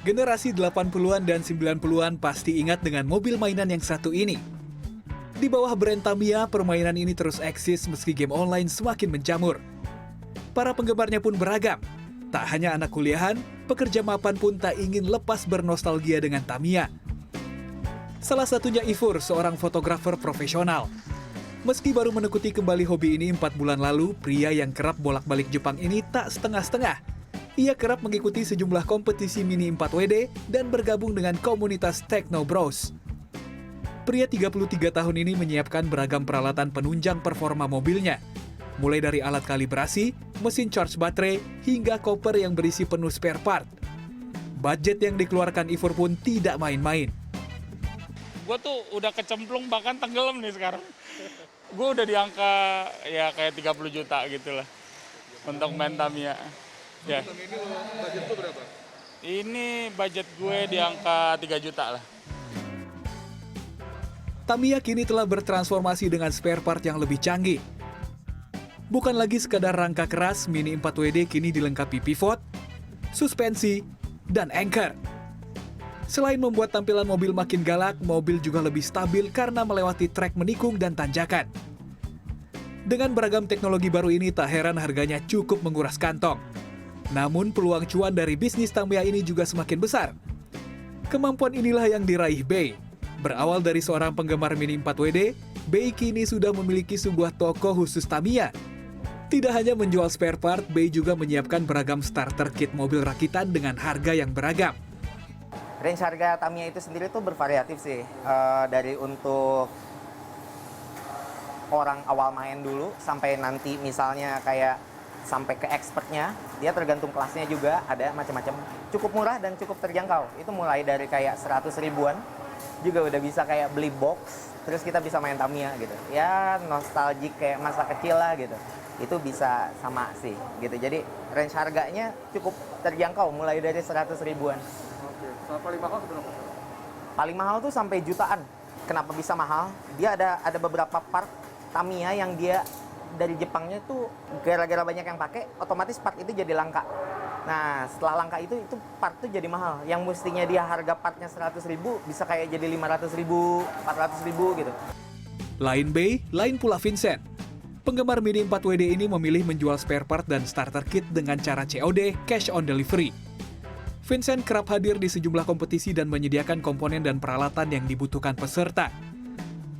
Generasi 80-an dan 90-an pasti ingat dengan mobil mainan yang satu ini. Di bawah brand Tamiya, permainan ini terus eksis meski game online semakin menjamur. Para penggemarnya pun beragam. Tak hanya anak kuliahan, pekerja mapan pun tak ingin lepas bernostalgia dengan Tamiya. Salah satunya Ifur, seorang fotografer profesional. Meski baru menekuti kembali hobi ini 4 bulan lalu, pria yang kerap bolak-balik Jepang ini tak setengah-setengah. Ia kerap mengikuti sejumlah kompetisi Mini 4WD dan bergabung dengan komunitas Techno Bros. Pria 33 tahun ini menyiapkan beragam peralatan penunjang performa mobilnya, mulai dari alat kalibrasi, mesin charge baterai, hingga koper yang berisi penuh spare part. Budget yang dikeluarkan Ifur pun tidak main-main. Gue tuh udah kecemplung, bahkan tenggelam nih sekarang. Gue udah di angka ya kayak 30 juta gitu lah untuk main Tamiya. Ya. Ini budget tuh berapa? Ini budget gue di angka 3 juta lah. Tamiya kini telah bertransformasi dengan spare part yang lebih canggih. Bukan lagi sekadar rangka keras, Mini 4WD kini dilengkapi pivot, suspensi, dan anchor. Selain membuat tampilan mobil makin galak, mobil juga lebih stabil karena melewati trek menikung dan tanjakan. Dengan beragam teknologi baru ini, tak heran harganya cukup menguras kantong. Namun peluang cuan dari bisnis Tamiya ini juga semakin besar. Kemampuan inilah yang diraih Bei. Berawal dari seorang penggemar Mini 4WD, Bei kini sudah memiliki sebuah toko khusus Tamiya. Tidak hanya menjual spare part, Bei juga menyiapkan beragam starter kit mobil rakitan dengan harga yang beragam. Range harga Tamiya itu sendiri tuh bervariatif sih. Dari untuk orang awal main dulu sampai nanti misalnya kayak sampai ke expertnya, dia tergantung kelasnya juga, ada macam-macam. Cukup murah dan cukup terjangkau. Itu mulai dari kayak 100 ribuan, juga udah bisa kayak beli box, terus kita bisa main Tamiya gitu. Ya nostalgic kayak masa kecil lah gitu. Itu bisa sama sih gitu. Jadi range harganya cukup terjangkau, mulai dari 100 ribuan. Oke, paling mahal berapa? Paling mahal tuh sampai jutaan. Kenapa bisa mahal? Dia ada beberapa part Tamiya yang dia dari Jepangnya tuh gara-gara banyak yang pakai, otomatis part itu jadi langka. Nah, setelah langka itu part tuh jadi mahal. Yang mestinya dia harga partnya 100 ribu, bisa kayak jadi 500 ribu, 400 ribu gitu. Lain Bei, lain pula Vincent. Penggemar Mini 4WD ini memilih menjual spare part dan starter kit dengan cara COD, cash on delivery. Vincent kerap hadir di sejumlah kompetisi dan menyediakan komponen dan peralatan yang dibutuhkan peserta.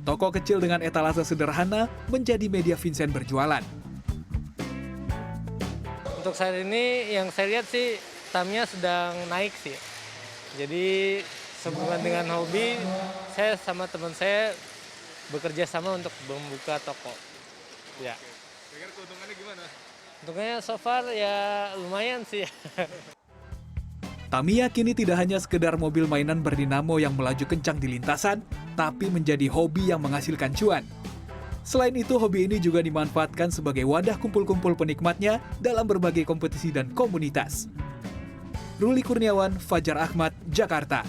Toko kecil dengan etalase sederhana menjadi media Vincent berjualan. Untuk saat ini yang saya lihat sih Tamiya sedang naik sih. Jadi sehubungan dengan hobi, saya sama teman saya bekerja sama untuk membuka toko. Ya. Kira-kira keuntungannya gimana? Untungnya so far ya lumayan sih. Tamiya kini tidak hanya sekedar mobil mainan berdinamo yang melaju kencang di lintasan, tapi menjadi hobi yang menghasilkan cuan. Selain itu, hobi ini juga dimanfaatkan sebagai wadah kumpul-kumpul penikmatnya dalam berbagai kompetisi dan komunitas. Ruli Kurniawan, Fajar Ahmad, Jakarta.